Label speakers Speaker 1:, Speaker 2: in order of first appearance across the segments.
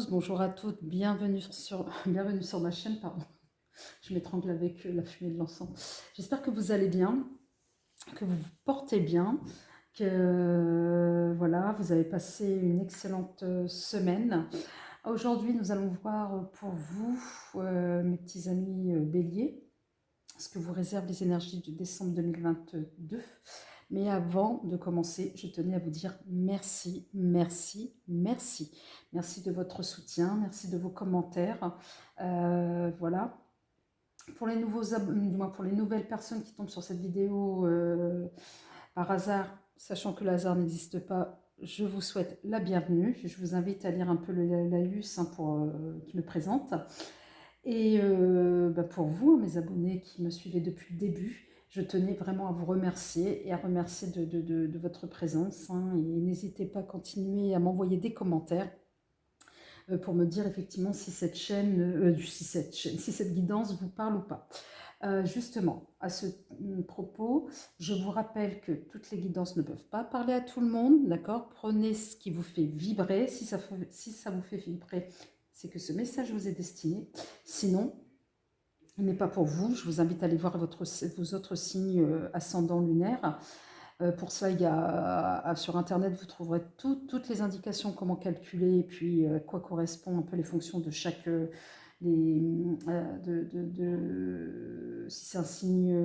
Speaker 1: tous, bonjour à toutes, bienvenue sur ma chaîne, pardon. Je m'étrangle avec la fumée de l'encens. J'espère que vous allez bien, que vous vous portez bien, que voilà, vous avez passé une excellente semaine. Aujourd'hui, nous allons voir pour vous, mes petits amis béliers, ce que vous réservent les énergies de décembre 2022. Mais avant de commencer, je tenais à vous dire merci, merci, merci. Merci de votre soutien, merci de vos commentaires. Voilà. Pour les nouveaux du moins pour les nouvelles personnes qui tombent sur cette vidéo par hasard, sachant que le hasard n'existe pas, je vous souhaite la bienvenue. Je vous invite à lire un peu le laïus qui me présente. Et pour vous, mes abonnés qui me suivaient depuis le début, je tenais vraiment à vous remercier et à remercier de votre présence. Et n'hésitez pas à continuer à m'envoyer des commentaires pour me dire effectivement si cette si cette guidance vous parle ou pas. Justement, à ce propos, je vous rappelle que toutes les guidances ne peuvent pas parler à tout le monde, d'accord? Prenez ce qui vous fait vibrer. Si ça vous fait vibrer, c'est que ce message vous est destiné. Sinon, il n'est pas pour vous. Je vous invite à aller voir vos autres signes ascendants lunaires. Pour cela, il y a, sur Internet, vous trouverez toutes les indications, comment calculer, et puis à quoi correspondent un peu les fonctions de chaque... si c'est un signe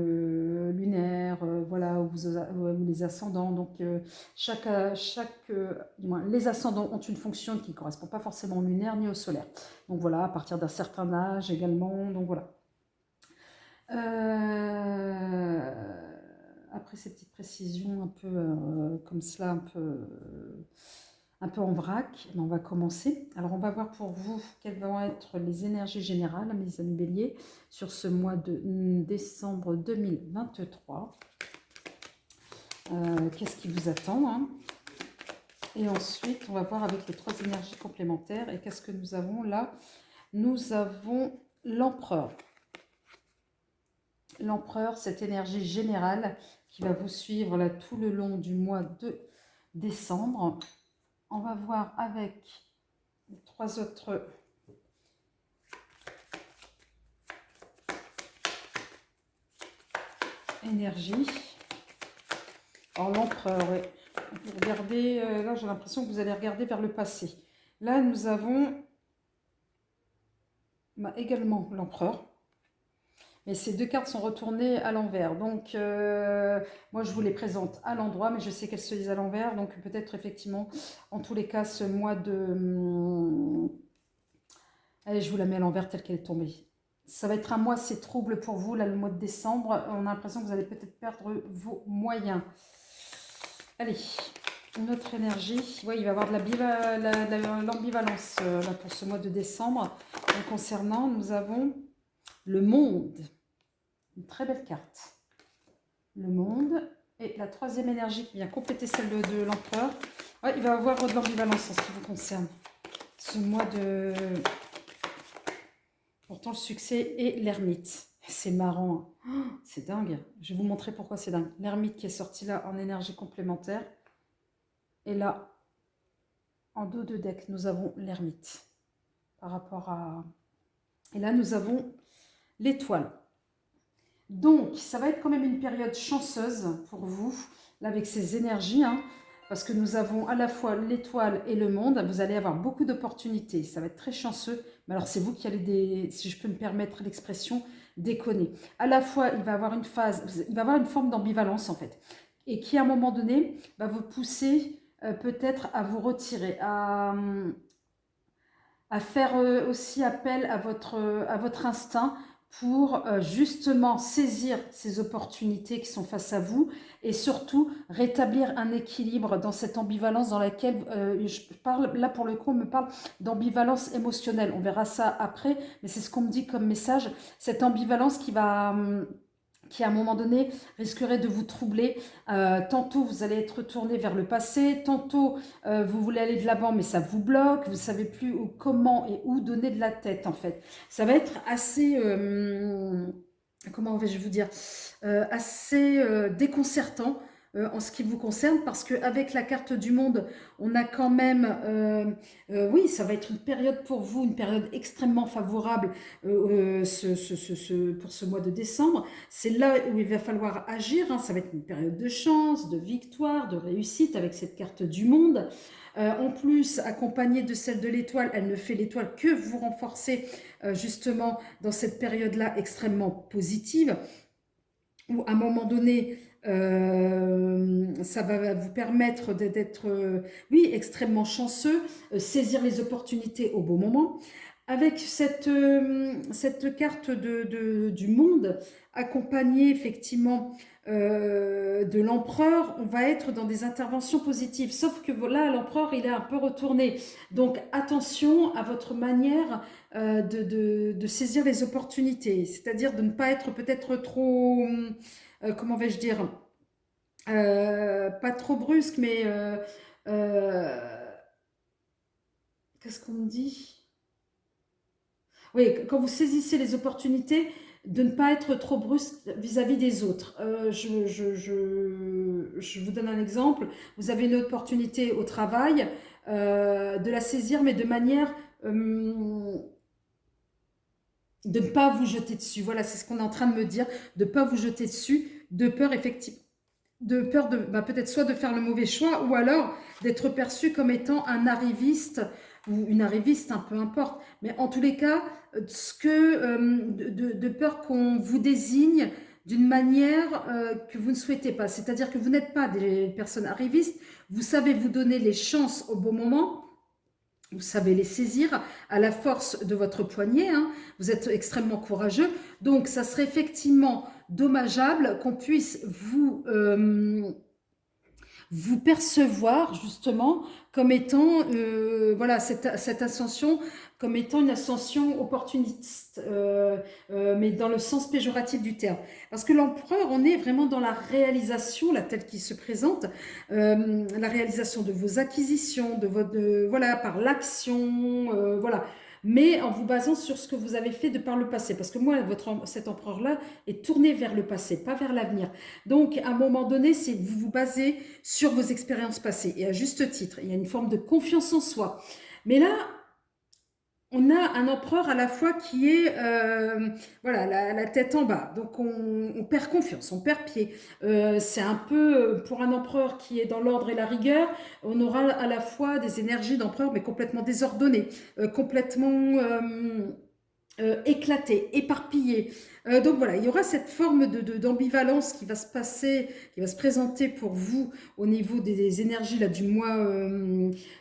Speaker 1: lunaire, voilà, ou les ascendants. Donc, du moins, les ascendants ont une fonction qui ne correspond pas forcément au lunaire ni au solaire. Donc voilà, à partir d'un certain âge également. Donc voilà. Après ces petites précisions un peu comme cela, un peu en vrac, on va commencer. Alors on va voir pour vous quelles vont être les énergies générales, mes amis béliers, sur ce mois de décembre 2023. Qu'est-ce qui vous attend, hein? Et ensuite, on va voir avec les 3 énergies complémentaires. Et qu'est-ce que nous avons là? Nous avons l'empereur. L'empereur, cette énergie générale qui va vous suivre là tout le long du mois de décembre. On va voir avec les 3 autres énergies. Alors l'empereur, regardez, là j'ai l'impression que vous allez regarder vers le passé. Là nous avons également l'empereur. Mais ces 2 cartes sont retournées à l'envers. Donc, moi, je vous les présente à l'endroit, mais je sais qu'elles se lisent à l'envers. Donc, peut-être, effectivement, en tous les cas, ce mois de... Allez, je vous la mets à l'envers telle qu'elle est tombée. Ça va être un mois assez trouble pour vous, là, le mois de décembre. On a l'impression que vous allez peut-être perdre vos moyens. Allez, une autre énergie. Oui, il va y avoir de l'ambivalence là, pour ce mois de décembre. Donc, concernant, nous avons le monde. Une très belle carte. Le monde. Et la 3e énergie qui vient compléter celle de l'empereur. Ouais, il va y avoir de l'ambivalence en ce qui vous concerne. Ce mois de... Pourtant, le succès est l'ermite. C'est marrant. Hein. Oh, c'est dingue. Je vais vous montrer pourquoi c'est dingue. L'ermite qui est sorti là en énergie complémentaire. Et là, en dos de deck, nous avons l'ermite. Par rapport à... Et là, nous avons l'étoile. Donc, ça va être quand même une période chanceuse pour vous, là, avec ces énergies, hein, parce que nous avons à la fois l'étoile et le monde. Vous allez avoir beaucoup d'opportunités. Ça va être très chanceux. Mais alors, c'est vous qui allez, si je peux me permettre l'expression, déconner. À la fois, il va y avoir une forme d'ambivalence, en fait, et qui, à un moment donné, va vous pousser peut-être à vous retirer, à faire aussi appel à votre instinct pour justement saisir ces opportunités qui sont face à vous et surtout rétablir un équilibre dans cette ambivalence dans laquelle je parle, là pour le coup on me parle d'ambivalence émotionnelle, on verra ça après, mais c'est ce qu'on me dit comme message, cette ambivalence qui à un moment donné risquerait de vous troubler. Tantôt vous allez être tourné vers le passé, tantôt vous voulez aller de l'avant mais ça vous bloque, vous ne savez plus comment et où donner de la tête en fait. Ça va être assez, comment vais-je vous dire, assez déconcertant en ce qui vous concerne, parce qu'avec la carte du monde, on a quand même, oui, ça va être une période pour vous, une période extrêmement favorable pour ce mois de décembre. C'est là où il va falloir agir, hein. Ça va être une période de chance, de victoire, de réussite avec cette carte du monde. En plus, accompagnée de celle de l'étoile, elle ne fait l'étoile que vous renforcer justement dans cette période-là extrêmement positive, où à un moment donné, ça va vous permettre d'être, oui, extrêmement chanceux, saisir les opportunités au bon moment. Avec cette carte du monde, accompagnée effectivement de l'empereur, on va être dans des interventions positives. Sauf que là, l'empereur, il est un peu retourné. Donc attention à votre manière de saisir les opportunités, c'est-à-dire de ne pas être peut-être trop, comment vais-je dire, pas trop brusque, mais euh, qu'est-ce qu'on me dit? Oui, quand vous saisissez les opportunités, de ne pas être trop brusque vis-à-vis des autres. Je vous donne un exemple. Vous avez une opportunité au travail, de la saisir, mais de manière de ne pas vous jeter dessus. Voilà, c'est ce qu'on est en train de me dire, de ne pas vous jeter dessus, de peur effectivement, de peur de peut-être soit de faire le mauvais choix, ou alors d'être perçu comme étant un arriviste ou une arriviste, hein, peu importe. Mais en tous les cas, de peur qu'on vous désigne d'une manière que vous ne souhaitez pas. C'est-à-dire que vous n'êtes pas des personnes arrivistes, vous savez vous donner les chances au bon moment, vous savez les saisir à la force de votre poignet, hein. Vous êtes extrêmement courageux. Donc, ça serait effectivement dommageable qu'on puisse vous percevoir justement comme étant, voilà, cette ascension comme étant une ascension opportuniste, mais dans le sens péjoratif du terme. Parce que l'empereur, on est vraiment dans la réalisation, là, telle qu'il se présente, la réalisation de vos acquisitions, voilà, par l'action, voilà, mais en vous basant sur ce que vous avez fait de par le passé. Parce que moi, cet empereur-là est tourné vers le passé, pas vers l'avenir. Donc, à un moment donné, c'est vous vous basez sur vos expériences passées. Et à juste titre, il y a une forme de confiance en soi. Mais là, on a un empereur à la fois qui est, voilà, la tête en bas. Donc, on perd confiance, on perd pied. C'est un peu, pour un empereur qui est dans l'ordre et la rigueur, on aura à la fois des énergies d'empereur, mais complètement désordonnées, complètement éclaté, éparpillé. Donc voilà, il y aura cette forme d'ambivalence qui va se passer, qui va se présenter pour vous au niveau des énergies là, du mois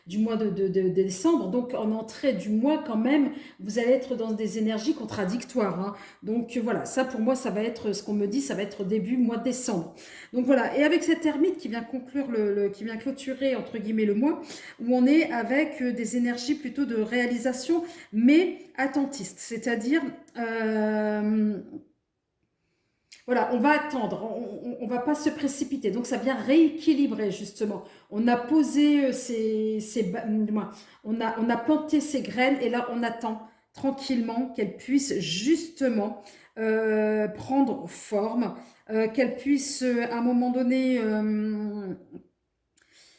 Speaker 1: de décembre. Donc en entrée du mois quand même, vous allez être dans des énergies contradictoires, hein. Donc voilà, ça pour moi, ça va être ce qu'on me dit, ça va être début mois de décembre. Donc voilà, et avec cette ermite qui vient conclure, qui vient clôturer entre guillemets le mois, où on est avec des énergies plutôt de réalisation, mais attentiste, c'est-à-dire voilà, on va attendre, on va pas se précipiter, donc ça vient rééquilibrer justement. On a posé on a planté ces graines et là on attend tranquillement qu'elles puissent justement prendre forme, qu'elles puissent à un moment donné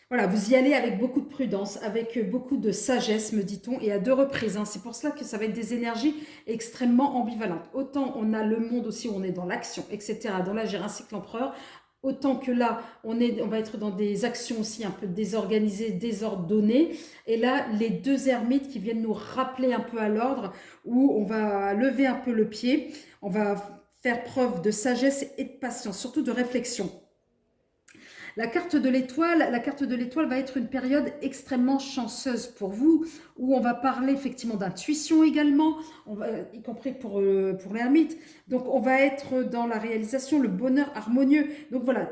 Speaker 1: voilà, vous y allez avec beaucoup de prudence, avec beaucoup de sagesse, me dit-on, et à deux reprises, hein. C'est pour cela que ça va être des énergies extrêmement ambivalentes. Autant on a le monde aussi où on est dans l'action, etc. Dans là, j'ai un cycle empereur. Autant que là, on va être dans des actions aussi un peu désorganisées, désordonnées. Et là, les deux ermites qui viennent nous rappeler un peu à l'ordre, où on va lever un peu le pied, on va faire preuve de sagesse et de patience, surtout de réflexion. La carte de l'étoile va être une période extrêmement chanceuse pour vous, où on va parler effectivement d'intuition également, y compris pour l'ermite. Donc on va être dans la réalisation, le bonheur harmonieux. Donc voilà,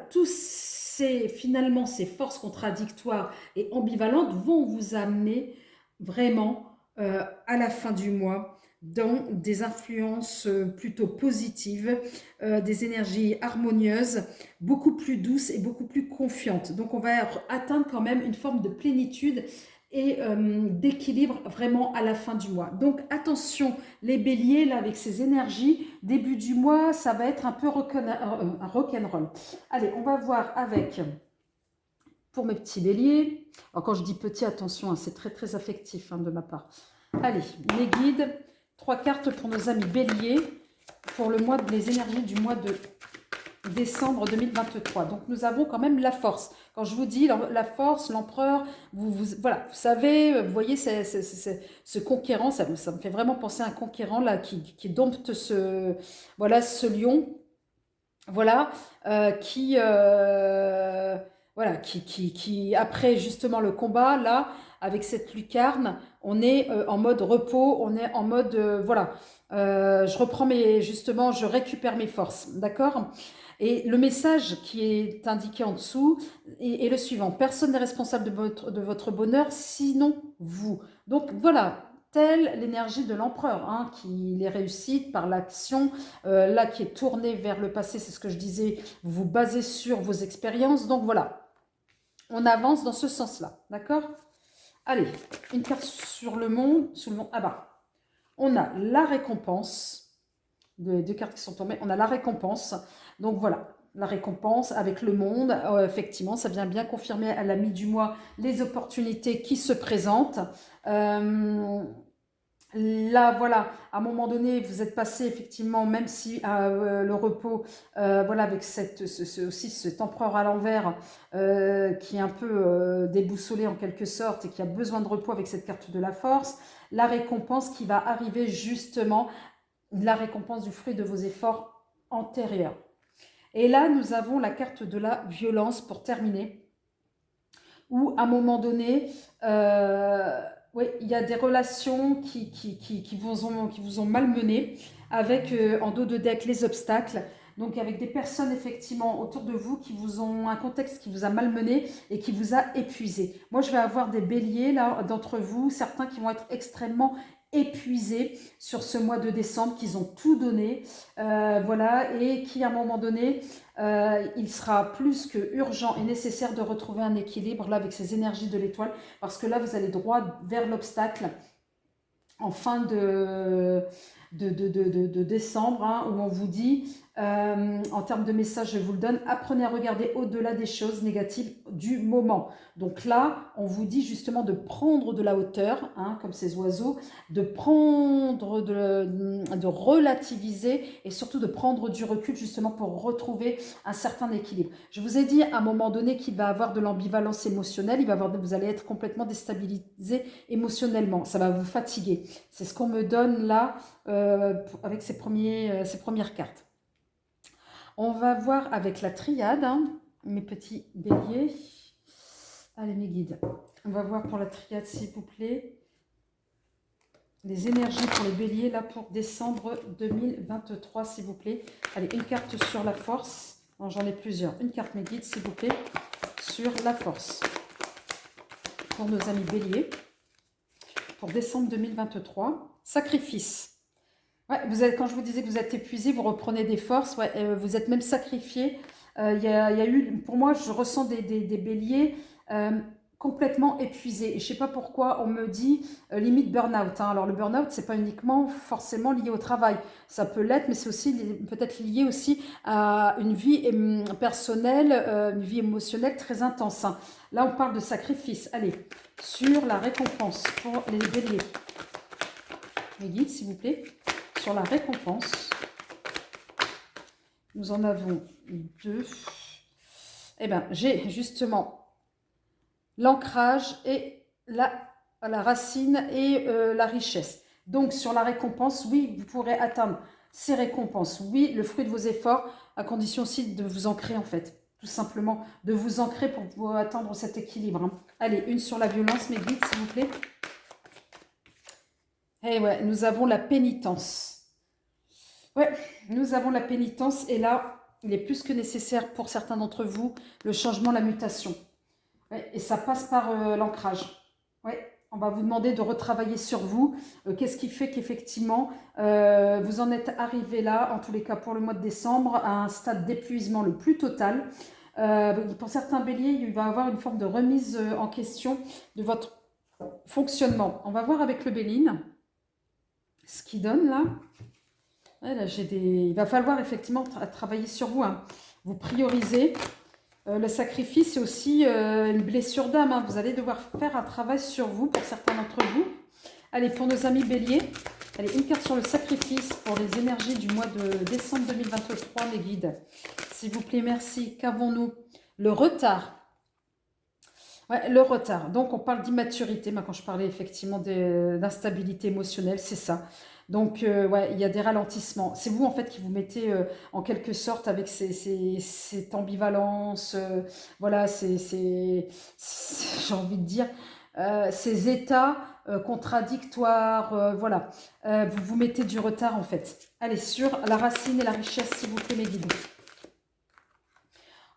Speaker 1: finalement ces forces contradictoires et ambivalentes vont vous amener vraiment à la fin du mois dans des influences plutôt positives, des énergies harmonieuses, beaucoup plus douces et beaucoup plus confiantes. Donc on va atteindre quand même une forme de plénitude et d'équilibre vraiment à la fin du mois. Donc attention, les béliers, là, avec ces énergies, début du mois, ça va être un peu rock'n'roll. Allez, on va voir avec, pour mes petits béliers, alors quand je dis petit, attention, hein, c'est très très affectif hein, de ma part. Allez, mes guides, 3 cartes pour nos amis béliers, pour les énergies du mois de décembre 2023. Donc nous avons quand même la force. Quand je vous dis la force, l'empereur, voilà, vous savez, vous voyez ce conquérant, ça me fait vraiment penser à un conquérant là qui dompte voilà, ce lion, voilà, voilà, qui après justement le combat là, avec cette lucarne, on est en mode repos, on est en mode voilà. Je reprends justement, je récupère mes forces, d'accord? Et le message qui est indiqué en dessous est le suivant. Personne n'est responsable de votre bonheur, sinon vous. Donc voilà, telle l'énergie de l'empereur, hein, qui les réussit par l'action, là qui est tournée vers le passé, c'est ce que je disais, vous vous basez sur vos expériences. Donc voilà, on avance dans ce sens-là, d'accord? Allez, une carte sur le monde, sous le monde. Ah bah, on a la récompense. Deux cartes qui sont tombées. On a la récompense. Donc voilà, la récompense avec le monde. Effectivement, ça vient bien confirmer à la mi du mois les opportunités qui se présentent. Là, voilà, à un moment donné, vous êtes passé effectivement, même si le repos, voilà, avec aussi cet empereur à l'envers qui est un peu déboussolé en quelque sorte et qui a besoin de repos avec cette carte de la force, la récompense qui va arriver justement, la récompense du fruit de vos efforts antérieurs. Et là, nous avons la carte de la violence pour terminer, où à un moment donné, oui, il y a des relations qui vous ont malmené, avec en dos de deck les obstacles. Donc avec des personnes effectivement autour de vous qui vous ont un contexte qui vous a malmené et qui vous a épuisé. Moi, je vais avoir des béliers là d'entre vous, certains qui vont être extrêmement épuisés sur ce mois de décembre, qu'ils ont tout donné, voilà, et qui à un moment donné, il sera plus que urgent et nécessaire de retrouver un équilibre là avec ces énergies de l'étoile, parce que là vous allez droit vers l'obstacle en fin de décembre, hein, où on vous dit, en termes de message, je vous le donne, apprenez à regarder au-delà des choses négatives du moment. Donc là, on vous dit justement de prendre de la hauteur, hein, comme ces oiseaux, de prendre, de relativiser et surtout de prendre du recul justement pour retrouver un certain équilibre. Je vous ai dit à un moment donné qu'il va y avoir de l'ambivalence émotionnelle, vous allez être complètement déstabilisé émotionnellement, ça va vous fatiguer. C'est ce qu'on me donne là avec ces premières cartes. On va voir avec la triade, hein, mes petits béliers. Allez, mes guides. On va voir pour la triade, s'il vous plaît. Les énergies pour les béliers, là, pour décembre 2023, s'il vous plaît. Allez, une carte sur la force. J'en ai plusieurs. Une carte, mes guides, s'il vous plaît, sur la force. Pour nos amis béliers. Pour décembre 2023. Sacrifice. Ouais, quand je vous disais que vous êtes épuisé, vous reprenez des forces, ouais, vous êtes même sacrifié. Il y a eu, pour moi, je ressens des béliers complètement épuisés. Et je ne sais pas pourquoi on me dit limite burn-out. Hein. Alors le burn-out, ce n'est pas uniquement forcément lié au travail. Ça peut l'être, mais c'est aussi peut-être lié aussi à une vie personnelle, une vie émotionnelle très intense. Hein. Là, on parle de sacrifice. Allez, sur la récompense pour les béliers. Mes guides, s'il vous plaît. Sur la récompense, nous en avons deux. Eh bien, j'ai justement l'ancrage et la racine et la richesse. Donc, sur la récompense, oui, vous pourrez atteindre ces récompenses. Oui, le fruit de vos efforts, à condition aussi de vous ancrer, en fait. Tout simplement, de vous ancrer pour atteindre cet équilibre. Hein. Allez, une sur la violence, mes guides, s'il vous plaît. Eh ouais, nous avons la pénitence. Ouais, nous avons la pénitence et là, il est plus que nécessaire pour certains d'entre vous, le changement, la mutation. Ouais, et ça passe par l'ancrage. Ouais, on va vous demander de retravailler sur vous. Qu'est-ce qui fait qu'effectivement, vous en êtes arrivé là, en tous les cas pour le mois de décembre, à un stade d'épuisement le plus total. Pour certains béliers, il va y avoir une forme de remise en question de votre Fonctionnement. On va voir avec le Béline ce qu'il donne là. Ouais, là il va falloir effectivement travailler sur vous. Hein. Vous priorisez. Le sacrifice, c'est aussi une blessure d'âme. Hein. Vous allez devoir faire un travail sur vous pour certains d'entre vous. Allez, pour nos amis béliers, allez, une carte sur le sacrifice pour les énergies du mois de décembre 2023, mes guides. S'il vous plaît, merci. Qu'avons-nous? Le retard. Ouais, le retard. Donc, on parle d'immaturité. Quand je parlais effectivement d'instabilité émotionnelle, c'est ça. Donc, ouais, il y a des ralentissements. C'est vous, en fait, qui vous mettez en quelque sorte avec cette ambivalence. Voilà, j'ai envie de dire, ces états contradictoires. Voilà. Vous vous mettez du retard, en fait. Allez, sur la racine et la richesse, s'il vous plaît, mes guides.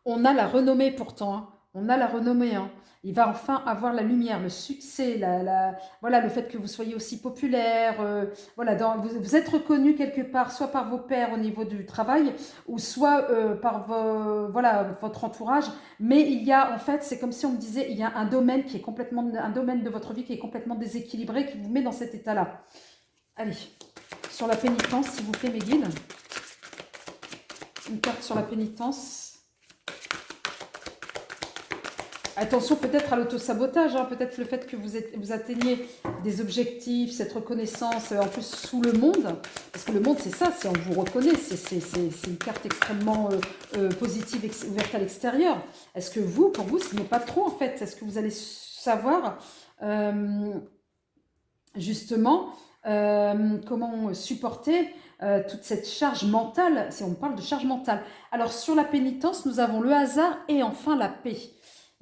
Speaker 1: On a la renommée pourtant. Hein. On a la renommée. Hein. Il va enfin avoir la lumière, le succès, voilà, le fait que vous soyez aussi populaire. Voilà, vous êtes reconnu quelque part, soit par vos pairs au niveau du travail, ou soit par voilà, votre entourage. Mais il y a, en fait, c'est comme si on me disait, il y a un domaine qui est complètement, un domaine de votre vie qui est complètement déséquilibré, qui vous met dans cet état-là. Allez, sur la pénitence, s'il vous plaît, mes guides. Une carte sur la pénitence. Attention peut-être à l'autosabotage, hein, peut-être le fait que vous atteigniez des objectifs, cette reconnaissance, en plus sous le monde, parce que le monde c'est ça, c'est on vous reconnaît, c'est une carte extrêmement positive, ouverte à l'extérieur. Est-ce que vous, pour vous, ce n'est pas trop en fait? Est-ce que vous allez savoir justement comment supporter toute cette charge mentale, si on parle de charge mentale. Alors sur la pénitence, nous avons le hasard et enfin la paix.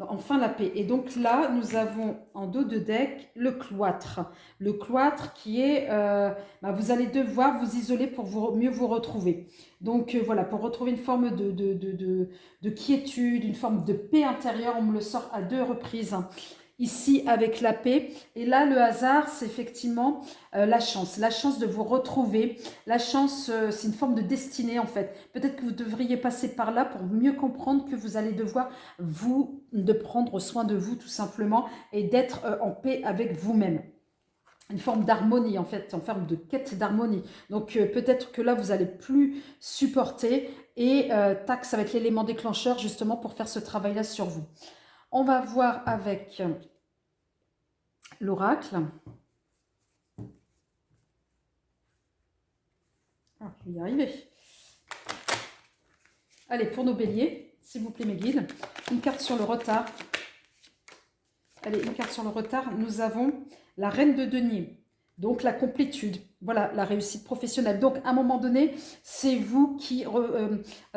Speaker 1: Enfin la paix. Et donc là, nous avons en dos de deck le cloître. Le cloître qui est, vous allez devoir vous isoler pour mieux vous retrouver. Donc voilà, pour retrouver une forme de quiétude, une forme de paix intérieure, on me le sort à 2 reprises. Ici avec la paix. Et là, le hasard, c'est effectivement la chance de vous retrouver. La chance, c'est une forme de destinée en fait. Peut-être que vous devriez passer par là pour mieux comprendre que vous allez devoir de prendre soin de vous tout simplement et d'être en paix avec vous-même. Une forme d'harmonie en fait, en forme de quête d'harmonie. Donc peut-être que là, vous allez plus supporter et tac, ça va être l'élément déclencheur justement pour faire ce travail-là sur vous. On va voir avec l'oracle. Ah, je vais y arriver. Allez, pour nos béliers, s'il vous plaît mes guides, une carte sur le retard. Allez, une carte sur le retard. Nous avons la reine de denier. Donc la complétude, voilà, la réussite professionnelle. Donc à un moment donné, c'est vous qui,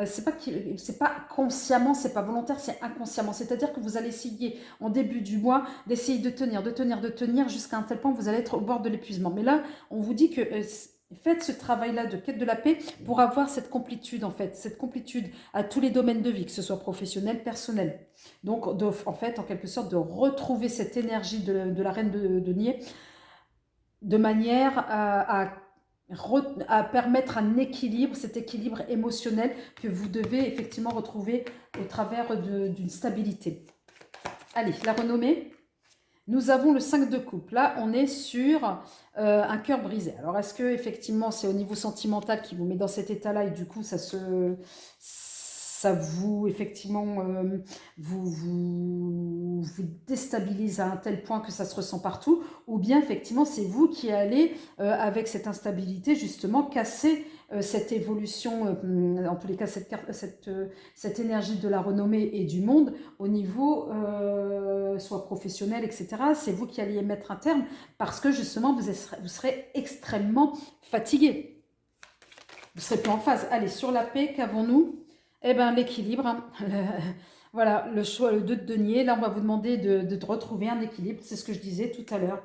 Speaker 1: c'est pas consciemment, c'est pas volontaire, c'est inconsciemment. C'est-à-dire que vous allez essayer en début du mois d'essayer de tenir jusqu'à un tel point que vous allez être au bord de l'épuisement. Mais là, on vous dit que faites ce travail-là de quête de la paix pour avoir cette complétude en fait, cette complétude à tous les domaines de vie, que ce soit professionnel, personnel. Donc en fait, en quelque sorte, de retrouver cette énergie de la reine de denier de manière à permettre un équilibre, cet équilibre émotionnel que vous devez effectivement retrouver au travers d'une stabilité. Allez, la renommée. Nous avons le 5 de coupe. Là, on est sur un cœur brisé. Alors, est-ce que effectivement, c'est au niveau sentimental qui vous met dans cet état-là et du coup, ça vous, effectivement, vous déstabilise à un tel point que ça se ressent partout, ou bien, effectivement, c'est vous qui allez, avec cette instabilité, justement, casser cette évolution, en tous les cas, cette énergie de la renommée et du monde, au niveau, soit professionnel, etc. C'est vous qui allez y mettre un terme, parce que, justement, vous serez extrêmement fatigué. Vous serez plus en phase. Allez, sur la paix, qu'avons-nous? Eh bien, l'équilibre. Hein. Voilà, le choix, le 2 de denier. Là, on va vous demander de retrouver un équilibre. C'est ce que je disais tout à l'heure.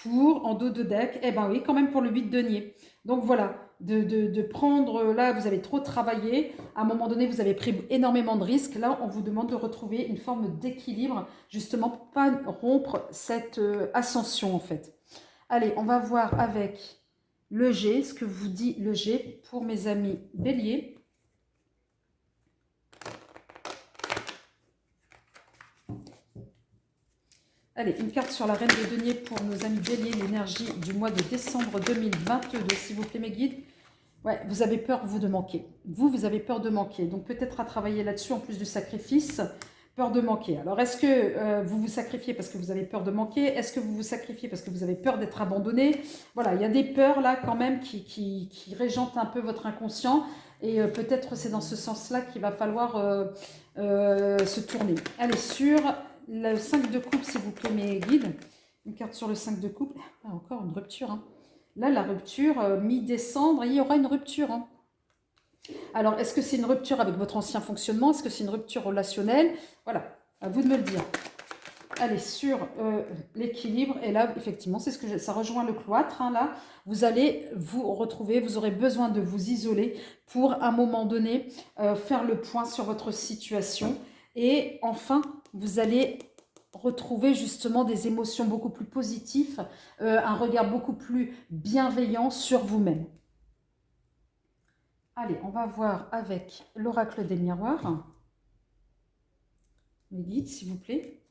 Speaker 1: Pour, en dos de deck, eh bien oui, quand même pour le 8 de denier. Donc voilà, de prendre, là, vous avez trop travaillé. À un moment donné, vous avez pris énormément de risques. Là, on vous demande de retrouver une forme d'équilibre, justement, pour ne pas rompre cette ascension, en fait. Allez, on va voir avec le G, ce que vous dit le G pour mes amis béliers. Allez, une carte sur la reine de denier pour nos amis béliers, l'énergie du mois de décembre 2022, s'il vous plaît mes guides. Ouais, vous avez peur, vous, de manquer. Vous avez peur de manquer. Donc peut-être à travailler là-dessus, en plus du sacrifice, peur de manquer. Alors est-ce que vous vous sacrifiez parce que vous avez peur de manquer? Est-ce que vous vous sacrifiez parce que vous avez peur d'être abandonné? Voilà, il y a des peurs là quand même qui régentent un peu votre inconscient. Et peut-être c'est dans ce sens-là qu'il va falloir se tourner. Allez, sur le 5 de coupe, s'il vous plaît, mes guides. Une carte sur le 5 de coupe. Ah, encore une rupture. Hein. Là, la rupture, mi-décembre, il y aura une rupture. Hein. Alors, est-ce que c'est une rupture avec votre ancien fonctionnement? Est-ce que c'est une rupture relationnelle? Voilà, à vous de me le dire. Allez, sur l'équilibre, et là, effectivement, c'est ce que ça rejoint le cloître, hein, là. Vous allez vous retrouver, vous aurez besoin de vous isoler pour, à un moment donné, faire le point sur votre situation. Et enfin, vous allez retrouver justement des émotions beaucoup plus positives, un regard beaucoup plus bienveillant sur vous-même. Allez, on va voir avec l'oracle des miroirs. Mes guides, s'il vous plaît.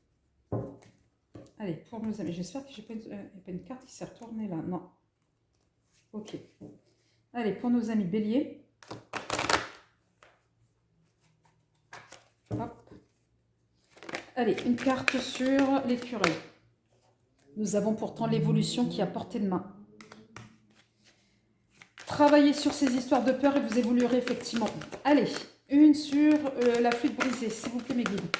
Speaker 1: Allez, pour nos amis, j'espère que je n'ai pas une carte qui s'est retournée là. Non. Ok. Allez, pour nos amis béliers. Hop. Allez, une carte sur l'écureuil. Nous avons pourtant l'évolution qui est à portée de main. Travaillez sur ces histoires de peur et vous évoluerez effectivement. Allez, une sur la flûte brisée, s'il vous plaît mes guides.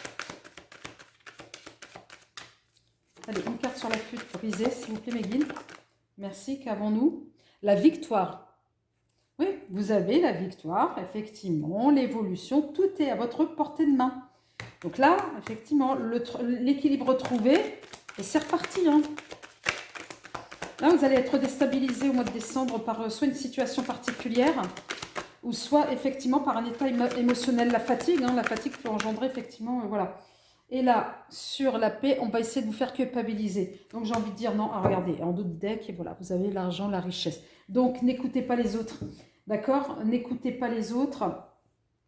Speaker 1: Allez, une carte sur la flûte brisée, s'il vous plaît mes guides. Merci, qu'avons-nous? La victoire. Oui, vous avez la victoire, effectivement, l'évolution, tout est à votre portée de main. Donc là, effectivement, l'équilibre trouvé, et c'est reparti. Hein. Là, vous allez être déstabilisé au mois de décembre par soit une situation particulière, ou soit effectivement par un état émotionnel, la fatigue. Hein, la fatigue peut engendrer effectivement, voilà. Et là, sur la paix, on va essayer de vous faire culpabiliser. Donc j'ai envie de dire non, ah, regardez, en dos de deck, et voilà, vous avez l'argent, la richesse. Donc n'écoutez pas les autres, d'accord? N'écoutez pas les autres.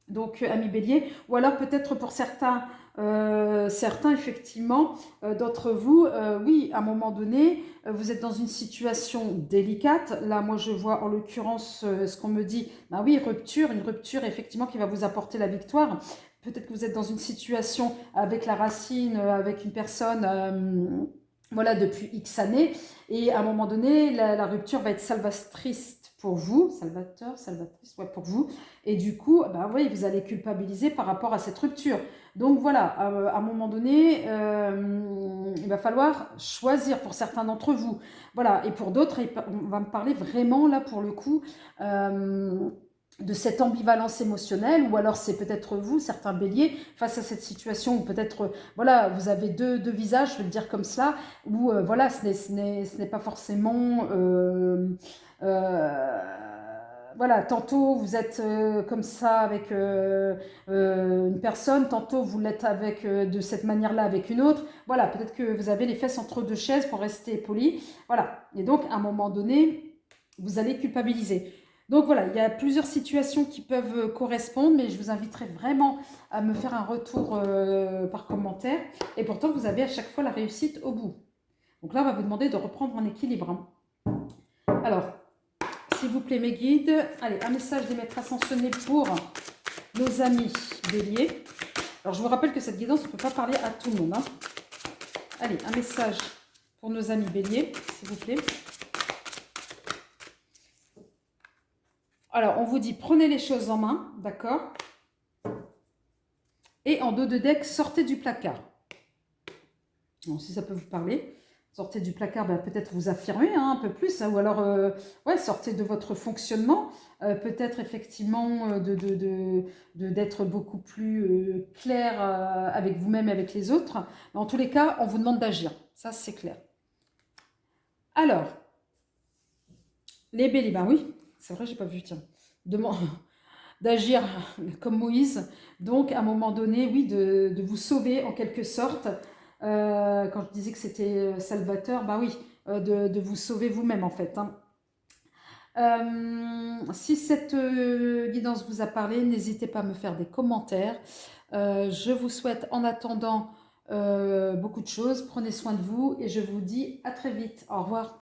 Speaker 1: Donc, amis bélier, ou alors peut-être pour certains, effectivement, d'entre vous, oui, à un moment donné, vous êtes dans une situation délicate. Là, moi, je vois en l'occurrence ce qu'on me dit, bah oui, rupture, une rupture, effectivement, qui va vous apporter la victoire. Peut-être que vous êtes dans une situation avec la racine, avec une personne, voilà, depuis X années, et à un moment donné, la rupture va être salvatrice pour vous, salvatrice, ouais, pour vous, et du coup, bah oui, vous allez culpabiliser par rapport à cette rupture. Donc voilà, à un moment donné, il va falloir choisir pour certains d'entre vous. Voilà, et pour d'autres, on va me parler vraiment là pour le coup de cette ambivalence émotionnelle, ou alors c'est peut-être vous, certains béliers, face à cette situation où peut-être, voilà, vous avez deux visages, je vais le dire comme ça, où voilà, ce n'est pas forcément... voilà, tantôt vous êtes comme ça avec une personne, tantôt vous l'êtes avec de cette manière-là avec une autre. Voilà, peut-être que vous avez les fesses entre deux chaises pour rester poli. Voilà, et donc à un moment donné, vous allez culpabiliser. Donc voilà, il y a plusieurs situations qui peuvent correspondre, mais je vous inviterai vraiment à me faire un retour par commentaire. Et pourtant, vous avez à chaque fois la réussite au bout. Donc là, on va vous demander de reprendre en équilibre. Hein. Alors, s'il vous plaît, mes guides, allez, un message des maîtres ascensionnés pour nos amis béliers. Alors, je vous rappelle que cette guidance, on ne peut pas parler à tout le monde. Hein. Allez, un message pour nos amis béliers, s'il vous plaît. Alors, on vous dit, prenez les choses en main, d'accord? Et en dos de deck, sortez du placard. Donc, si ça peut vous parler, sortez du placard, ben, peut-être vous affirmer hein, un peu plus, hein, ou alors, ouais, sortez de votre fonctionnement, peut-être effectivement d'être beaucoup plus clair avec vous-même et avec les autres. Mais en tous les cas, on vous demande d'agir, ça c'est clair. Alors, les béliers, ben oui, c'est vrai, j'ai pas vu, tiens, d'agir comme Moïse, donc à un moment donné, oui, de vous sauver en quelque sorte. Quand je disais que c'était salvateur, bah oui, de vous sauver vous-même en fait. Hein. Si cette guidance vous a parlé, n'hésitez pas à me faire des commentaires. Je vous souhaite en attendant beaucoup de choses. Prenez soin de vous et je vous dis à très vite. Au revoir.